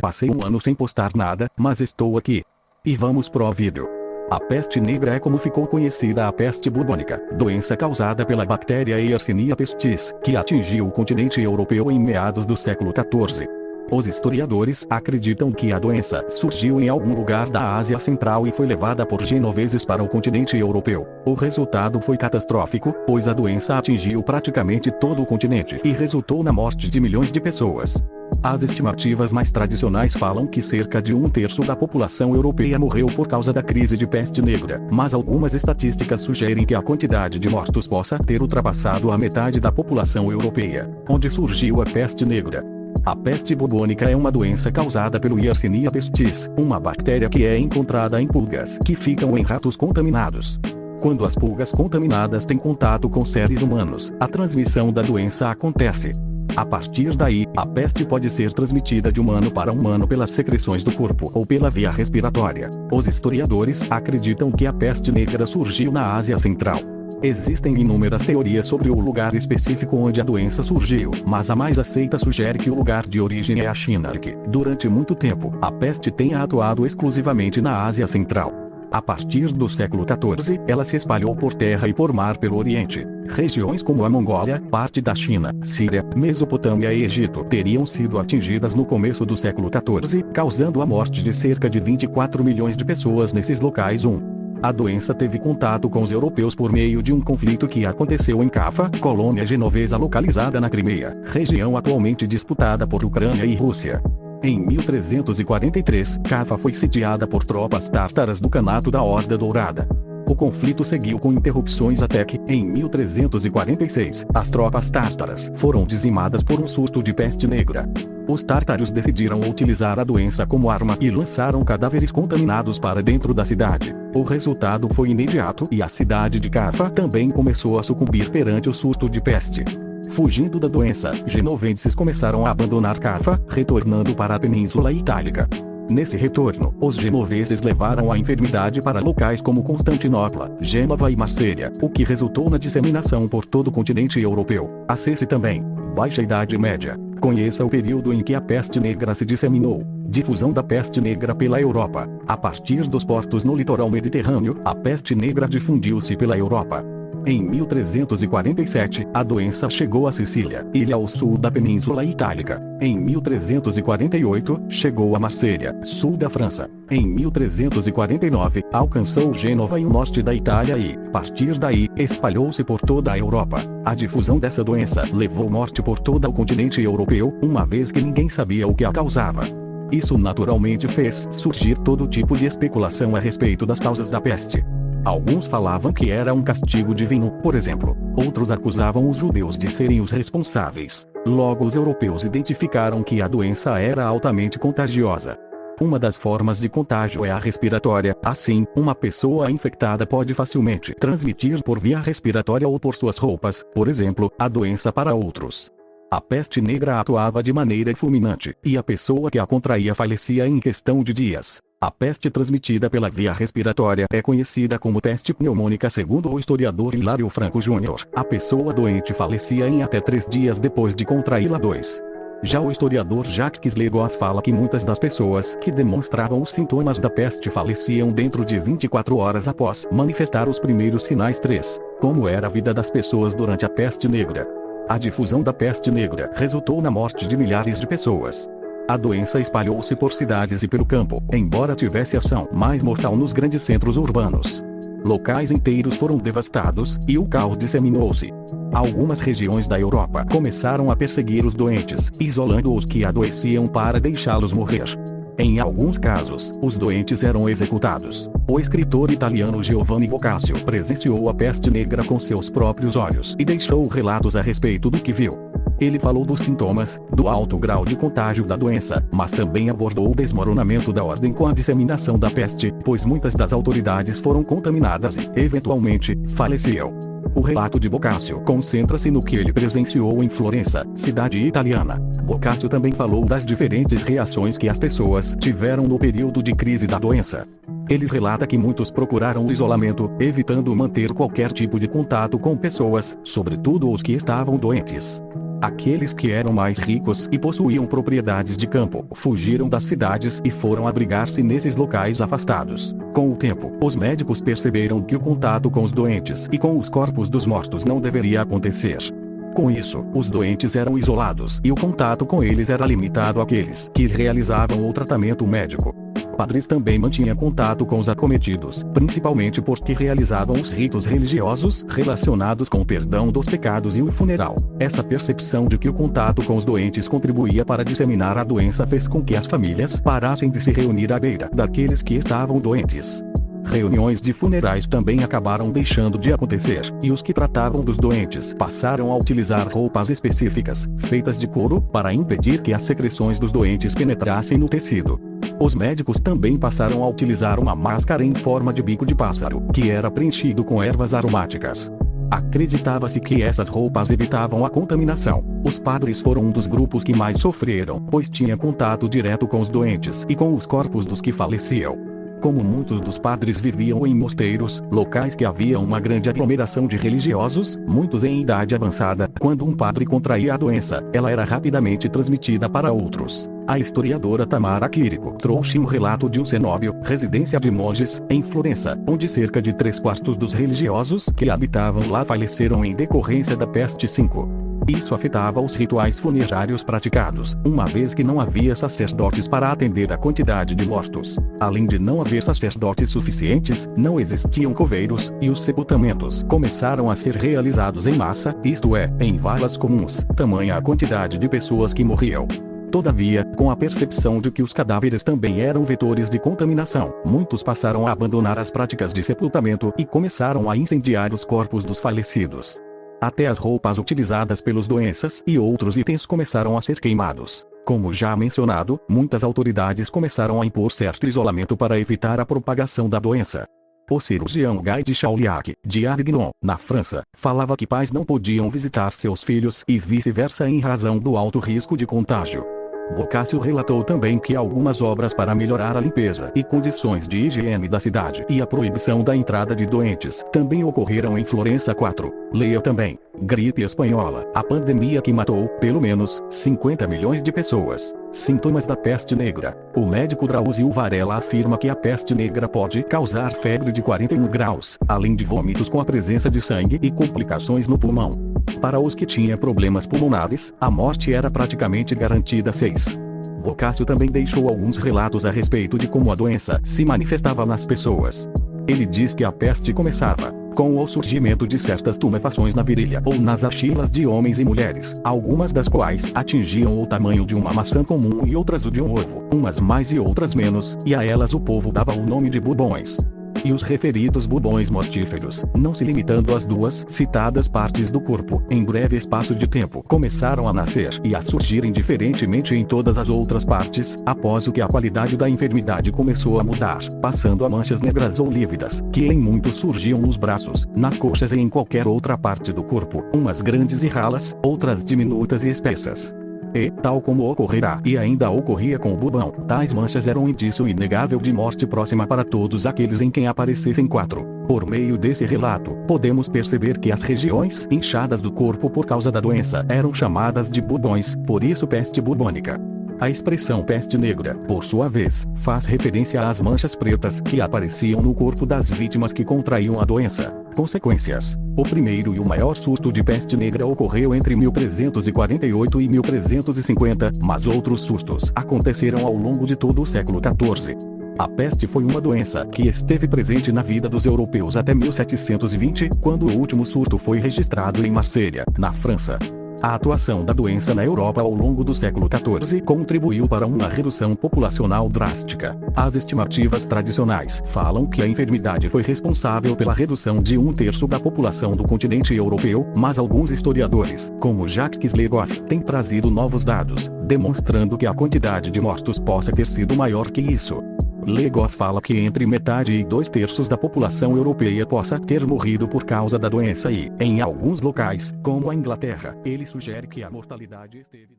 Passei um ano sem postar nada, mas estou aqui. E vamos pro vídeo. A peste negra é como ficou conhecida a peste bubônica, doença causada pela bactéria Yersinia pestis, que atingiu o continente europeu em meados do século XIV. Os historiadores acreditam que a doença surgiu em algum lugar da Ásia Central e foi levada por genoveses para o continente europeu. O resultado foi catastrófico, pois a doença atingiu praticamente todo o continente e resultou na morte de milhões de pessoas. As estimativas mais tradicionais falam que cerca de 1/3 da população europeia morreu por causa da crise de peste negra, mas algumas estatísticas sugerem que a quantidade de mortos possa ter ultrapassado a metade da população europeia. Onde surgiu a peste negra? A peste bubônica é uma doença causada pelo Yersinia pestis, uma bactéria que é encontrada em pulgas que ficam em ratos contaminados. Quando as pulgas contaminadas têm contato com seres humanos, a transmissão da doença acontece. A partir daí, a peste pode ser transmitida de humano para humano pelas secreções do corpo ou pela via respiratória. Os historiadores acreditam que a peste negra surgiu na Ásia Central. Existem inúmeras teorias sobre o lugar específico onde a doença surgiu, mas a mais aceita sugere que o lugar de origem é a China e que, durante muito tempo, a peste tenha atuado exclusivamente na Ásia Central. A partir do século XIV, ela se espalhou por terra e por mar pelo Oriente. Regiões como a Mongólia, parte da China, Síria, Mesopotâmia e Egito teriam sido atingidas no começo do século XIV, causando a morte de cerca de 24 milhões de pessoas nesses locais. A doença teve contato com os europeus por meio de um conflito que aconteceu em Cafa, colônia genovesa localizada na Crimeia, região atualmente disputada por Ucrânia e Rússia. Em 1343, Cafa foi sitiada por tropas tártaras do Kanato da Horda Dourada. O conflito seguiu com interrupções até que, em 1346, as tropas tártaras foram dizimadas por um surto de peste negra. Os tártaros decidiram utilizar a doença como arma e lançaram cadáveres contaminados para dentro da cidade. O resultado foi imediato e a cidade de Cafa também começou a sucumbir perante o surto de peste. Fugindo da doença, genovenses começaram a abandonar Cafa, retornando para a Península Itálica. Nesse retorno, os genoveses levaram a enfermidade para locais como Constantinopla, Gênova e Marsella, o que resultou na disseminação por todo o continente europeu. Acesse também Baixa Idade Média. Conheça o período em que a peste negra se disseminou. Difusão da peste negra pela Europa. A partir dos portos no litoral mediterrâneo, a peste negra difundiu-se pela Europa. Em 1347, a doença chegou a Sicília, ilha ao sul da Península Itálica. Em 1348, chegou a Marsella, sul da França. Em 1349, alcançou Gênova e o norte da Itália e, a partir daí, espalhou-se por toda a Europa. A difusão dessa doença levou morte por todo o continente europeu, uma vez que ninguém sabia o que a causava. Isso naturalmente fez surgir todo tipo de especulação a respeito das causas da peste. Alguns falavam que era um castigo divino, por exemplo. Outros acusavam os judeus de serem os responsáveis. Logo, os europeus identificaram que a doença era altamente contagiosa. Uma das formas de contágio é a respiratória. Assim, uma pessoa infectada pode facilmente transmitir por via respiratória ou por suas roupas, por exemplo, a doença para outros. A peste negra atuava de maneira fulminante, e a pessoa que a contraía falecia em questão de dias. A peste transmitida pela via respiratória é conhecida como peste pneumônica. Segundo o historiador Hilário Franco Júnior, a pessoa doente falecia em até 3 dias depois de contraí-la. Já o historiador Jacques Legoff fala que muitas das pessoas que demonstravam os sintomas da peste faleciam dentro de 24 horas após manifestar os primeiros sinais. Como era a vida das pessoas durante a peste negra? A difusão da peste negra resultou na morte de milhares de pessoas. A doença espalhou-se por cidades e pelo campo, embora tivesse ação mais mortal nos grandes centros urbanos. Locais inteiros foram devastados, e o caos disseminou-se. Algumas regiões da Europa começaram a perseguir os doentes, isolando os que adoeciam para deixá-los morrer. Em alguns casos, os doentes eram executados. O escritor italiano Giovanni Boccaccio presenciou a peste negra com seus próprios olhos e deixou relatos a respeito do que viu. Ele falou dos sintomas, do alto grau de contágio da doença, mas também abordou o desmoronamento da ordem com a disseminação da peste, pois muitas das autoridades foram contaminadas e, eventualmente, faleciam. O relato de Boccaccio concentra-se no que ele presenciou em Florença, cidade italiana. Boccaccio também falou das diferentes reações que as pessoas tiveram no período de crise da doença. Ele relata que muitos procuraram o isolamento, evitando manter qualquer tipo de contato com pessoas, sobretudo os que estavam doentes. Aqueles que eram mais ricos e possuíam propriedades de campo fugiram das cidades e foram abrigar-se nesses locais afastados. Com o tempo, os médicos perceberam que o contato com os doentes e com os corpos dos mortos não deveria acontecer. Com isso, os doentes eram isolados e o contato com eles era limitado àqueles que realizavam o tratamento médico. Padres também mantinham contato com os acometidos, principalmente porque realizavam os ritos religiosos relacionados com o perdão dos pecados e o funeral. Essa percepção de que o contato com os doentes contribuía para disseminar a doença fez com que as famílias parassem de se reunir à beira daqueles que estavam doentes. Reuniões de funerais também acabaram deixando de acontecer, e os que tratavam dos doentes passaram a utilizar roupas específicas, feitas de couro, para impedir que as secreções dos doentes penetrassem no tecido. Os médicos também passaram a utilizar uma máscara em forma de bico de pássaro, que era preenchido com ervas aromáticas. Acreditava-se que essas roupas evitavam a contaminação. Os padres foram um dos grupos que mais sofreram, pois tinha contato direto com os doentes e com os corpos dos que faleciam. Como muitos dos padres viviam em mosteiros, locais que havia uma grande aglomeração de religiosos, muitos em idade avançada, quando um padre contraía a doença, ela era rapidamente transmitida para outros. A historiadora Tamara Quirico trouxe um relato de um cenóbio, residência de monges, em Florença, onde cerca de 3/4 dos religiosos que habitavam lá faleceram em decorrência da peste 5. Isso afetava os rituais funerários praticados, uma vez que não havia sacerdotes para atender a quantidade de mortos. Além de não haver sacerdotes suficientes, não existiam coveiros, e os sepultamentos começaram a ser realizados em massa, isto é, em valas comuns, tamanha a quantidade de pessoas que morriam. Todavia, com a percepção de que os cadáveres também eram vetores de contaminação, muitos passaram a abandonar as práticas de sepultamento e começaram a incendiar os corpos dos falecidos. Até as roupas utilizadas pelos doentes e outros itens começaram a ser queimados. Como já mencionado, muitas autoridades começaram a impor certo isolamento para evitar a propagação da doença. O cirurgião Guy de Chauliac, de Avignon, na França, falava que pais não podiam visitar seus filhos e vice-versa em razão do alto risco de contágio. Boccaccio relatou também que algumas obras para melhorar a limpeza e condições de higiene da cidade e a proibição da entrada de doentes também ocorreram em Florença. 4. Leia também: gripe espanhola, a pandemia que matou, pelo menos, 50 milhões de pessoas. Sintomas da peste negra. O médico Drauzio Varela afirma que a peste negra pode causar febre de 41 graus, além de vômitos com a presença de sangue e complicações no pulmão. Para os que tinham problemas pulmonares, a morte era praticamente garantida. 6. Boccaccio também deixou alguns relatos a respeito de como a doença se manifestava nas pessoas. Ele diz que a peste começava com o surgimento de certas tumefações na virilha ou nas axilas de homens e mulheres, algumas das quais atingiam o tamanho de uma maçã comum e outras o de um ovo, umas mais e outras menos, e a elas o povo dava o nome de bubões. E os referidos bubões mortíferos, não se limitando às duas citadas partes do corpo, em breve espaço de tempo começaram a nascer e a surgirem diferentemente em todas as outras partes, após o que a qualidade da enfermidade começou a mudar, passando a manchas negras ou lívidas, que em muitos surgiam nos braços, nas coxas e em qualquer outra parte do corpo, umas grandes e ralas, outras diminutas e espessas. E, tal como ocorrerá e ainda ocorria com o bubão, tais manchas eram um indício inegável de morte próxima para todos aqueles em quem aparecessem. 4. Por meio desse relato, podemos perceber que as regiões inchadas do corpo por causa da doença eram chamadas de bubões, por isso peste bubônica. A expressão peste negra, por sua vez, faz referência às manchas pretas que apareciam no corpo das vítimas que contraíam a doença. Consequências. O primeiro e o maior surto de peste negra ocorreu entre 1348 e 1350, mas outros surtos aconteceram ao longo de todo o século XIV. A peste foi uma doença que esteve presente na vida dos europeus até 1720, quando o último surto foi registrado em Marselha, na França. A atuação da doença na Europa ao longo do século XIV contribuiu para uma redução populacional drástica. As estimativas tradicionais falam que a enfermidade foi responsável pela redução de 1/3 da população do continente europeu, mas alguns historiadores, como Jacques Legoff, têm trazido novos dados, demonstrando que a quantidade de mortos possa ter sido maior que isso. Legoff fala que entre metade e 2/3 da população europeia possa ter morrido por causa da doença e, em alguns locais, como a Inglaterra, ele sugere que a mortalidade esteve